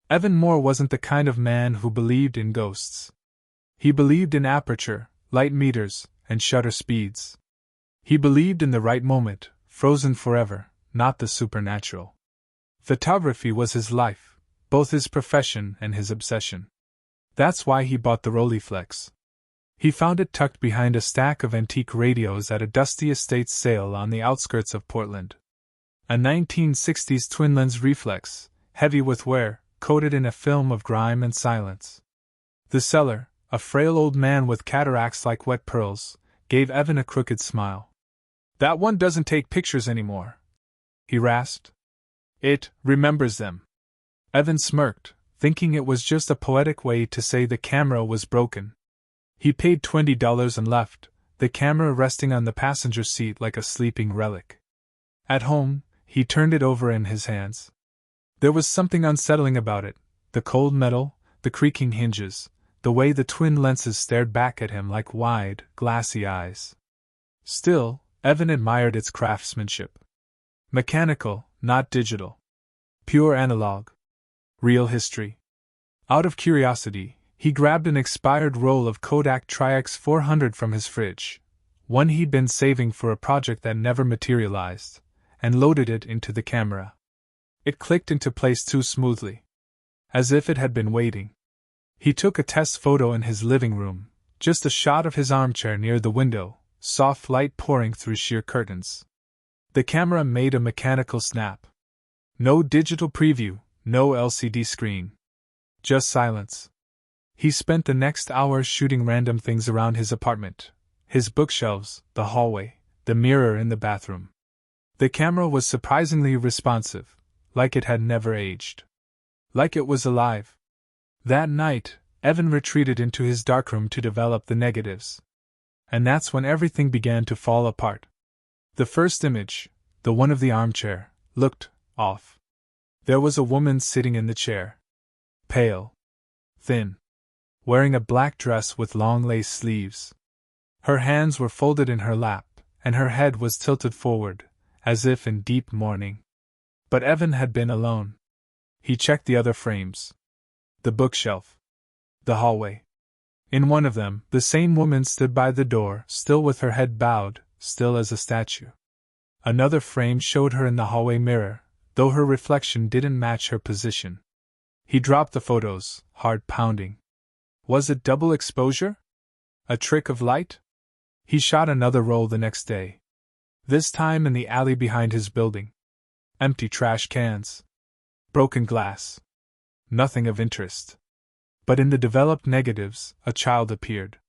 Evan Moore wasn't the kind of man who believed in ghosts. He believed in aperture, light meters, and shutter speeds. He believed in the right moment, frozen forever, not the supernatural. Photography was his life, both his profession and his obsession. That's why he bought the Rolleiflex. He found it tucked behind a stack of antique radios at a dusty estate sale on the outskirts of Portland. A 1960s twin-lens reflex, heavy with wear, coated in a film of grime and silence. The seller, a frail old man with cataracts like wet pearls, gave Evan a crooked smile. "That one doesn't take pictures anymore," he rasped. "It remembers them." Evan smirked, thinking it was just a poetic way to say the camera was broken. He paid $20 and left, the camera resting on the passenger seat like a sleeping relic. At home, he turned it over in his hands. There was something unsettling about it, the cold metal, the creaking hinges, the way the twin lenses stared back at him like wide, glassy eyes. Still, Evan admired its craftsmanship. Mechanical, not digital. Pure analog. Real history. Out of curiosity, he grabbed an expired roll of Kodak Tri-X 400 from his fridge, one he'd been saving for a project that never materialized, and loaded it into the camera. It clicked into place too smoothly, as if it had been waiting. He took a test photo in his living room, just a shot of his armchair near the window, soft light pouring through sheer curtains. The camera made a mechanical snap. No digital preview, no LCD screen. Just silence. He spent the next hour shooting random things around his apartment, his bookshelves, the hallway, the mirror in the bathroom. The camera was surprisingly responsive, like it had never aged. Like it was alive. That night, Evan retreated into his darkroom to develop the negatives. And that's when everything began to fall apart. The first image, the one of the armchair, looked off. There was a woman sitting in the chair. Pale. Thin. Wearing a black dress with long lace sleeves. Her hands were folded in her lap, and her head was tilted forward, as if in deep mourning. But Evan had been alone. He checked the other frames. The bookshelf. The hallway. In one of them, the same woman stood by the door, still with her head bowed, still as a statue. Another frame showed her in the hallway mirror, though her reflection didn't match her position. He dropped the photos, heart pounding. Was it double exposure? A trick of light? He shot another roll the next day. This time in the alley behind his building. Empty trash cans. Broken glass. Nothing of interest. But in the developed negatives, a child appeared.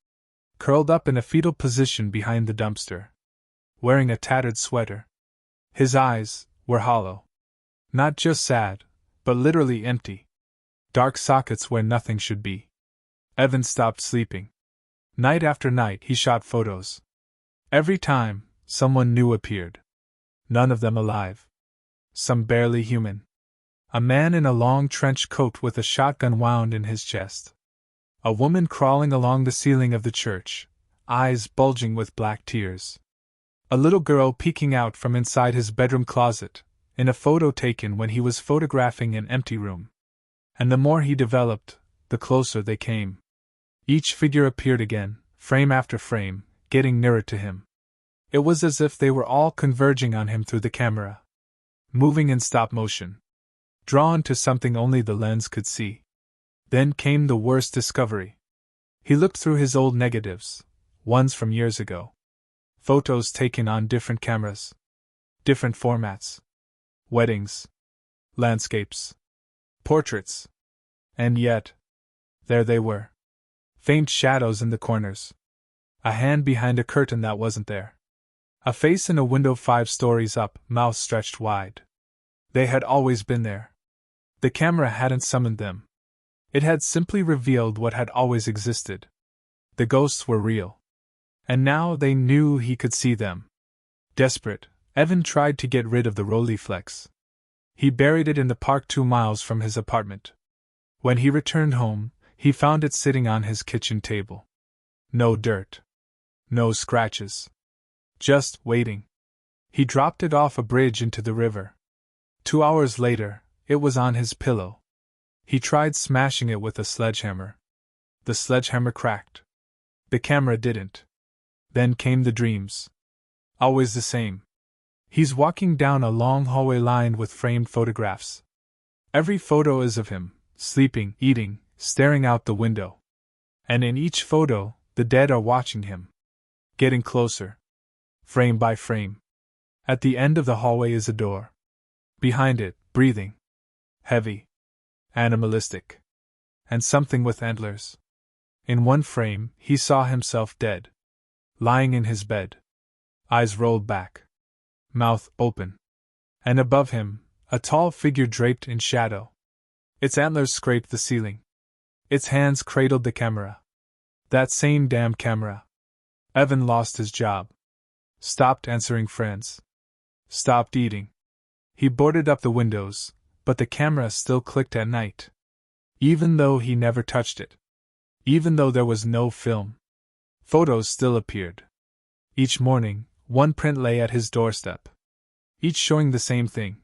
Curled up in a fetal position behind the dumpster. Wearing a tattered sweater. His eyes were hollow. Not just sad, but literally empty. Dark sockets where nothing should be. Evan stopped sleeping. Night after night he shot photos. Every time, someone new appeared. None of them alive. Some barely human. A man in a long trench coat with a shotgun wound in his chest. A woman crawling along the ceiling of the church, eyes bulging with black tears. A little girl peeking out from inside his bedroom closet, in a photo taken when he was photographing an empty room. And the more he developed, the closer they came. Each figure appeared again, frame after frame, getting nearer to him. It was as if they were all converging on him through the camera. Moving in stop motion. Drawn to something only the lens could see. Then came the worst discovery. He looked through his old negatives, ones from years ago. Photos taken on different cameras. Different formats. Weddings. Landscapes. Portraits. And yet, there they were. Faint shadows in the corners. A hand behind a curtain that wasn't there. A face in a window 5 stories up, mouth stretched wide. They had always been there. The camera hadn't summoned them. It had simply revealed what had always existed. The ghosts were real. And now they knew he could see them. Desperate, Evan tried to get rid of the Rolleiflex. He buried it in the park 2 miles from his apartment. When he returned home, he found it sitting on his kitchen table. No dirt. No scratches. Just waiting. He dropped it off a bridge into the river. 2 hours later, it was on his pillow. He tried smashing it with a sledgehammer. The sledgehammer cracked. The camera didn't. Then came the dreams. Always the same. He's walking down a long hallway lined with framed photographs. Every photo is of him, sleeping, eating, staring out the window. And in each photo, the dead are watching him. Getting closer. Frame by frame. At the end of the hallway is a door. Behind it, breathing. Heavy. Animalistic. And something with antlers. In one frame, he saw himself dead. Lying in his bed. Eyes rolled back. Mouth open. And above him, a tall figure draped in shadow. Its antlers scraped the ceiling. Its hands cradled the camera. That same damn camera. Evan lost his job. Stopped answering friends. Stopped eating. He boarded up the windows, but the camera still clicked at night. Even though he never touched it. Even though there was no film. Photos still appeared. Each morning, one print lay at his doorstep. Each showing the same thing.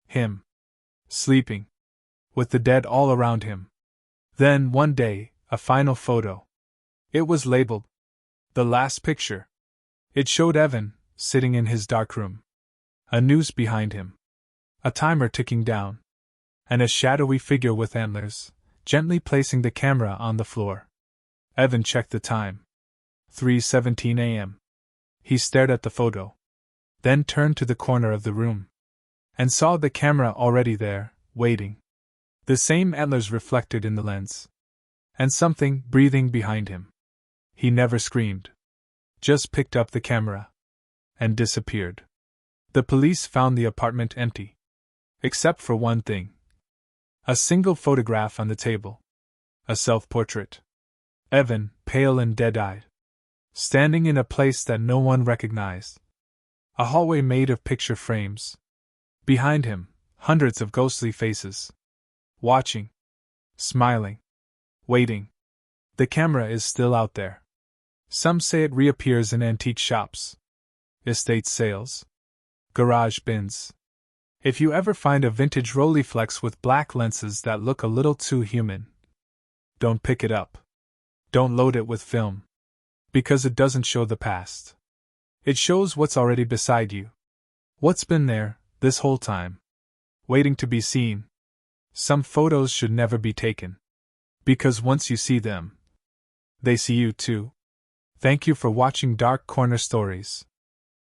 Him. Sleeping. With the dead all around him. Then, one day, a final photo. It was labeled The Last Picture. It showed Evan, sitting in his dark room. A noose behind him. A timer ticking down. And a shadowy figure with antlers, gently placing the camera on the floor. Evan checked the time. 3:17 a.m. He stared at the photo. Then turned to the corner of the room. And saw the camera already there, waiting. The same antlers reflected in the lens. And something breathing behind him. He never screamed. Just picked up the camera. And disappeared. The police found the apartment empty. Except for one thing. A single photograph on the table. A self-portrait. Evan, pale and dead-eyed. Standing in a place that no one recognized. A hallway made of picture frames. Behind him, hundreds of ghostly faces. Watching. Smiling. Waiting. The camera is still out there. Some say it reappears in antique shops. Estate sales. Garage bins. If you ever find a vintage Rolleiflex with black lenses that look a little too human, don't pick it up. Don't load it with film. Because it doesn't show the past. It shows what's already beside you. What's been there, this whole time. Waiting to be seen. Some photos should never be taken. Because once you see them, they see you too. Thank you for watching Dark Corner Stories.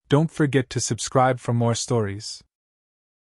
Don't forget to subscribe for more stories.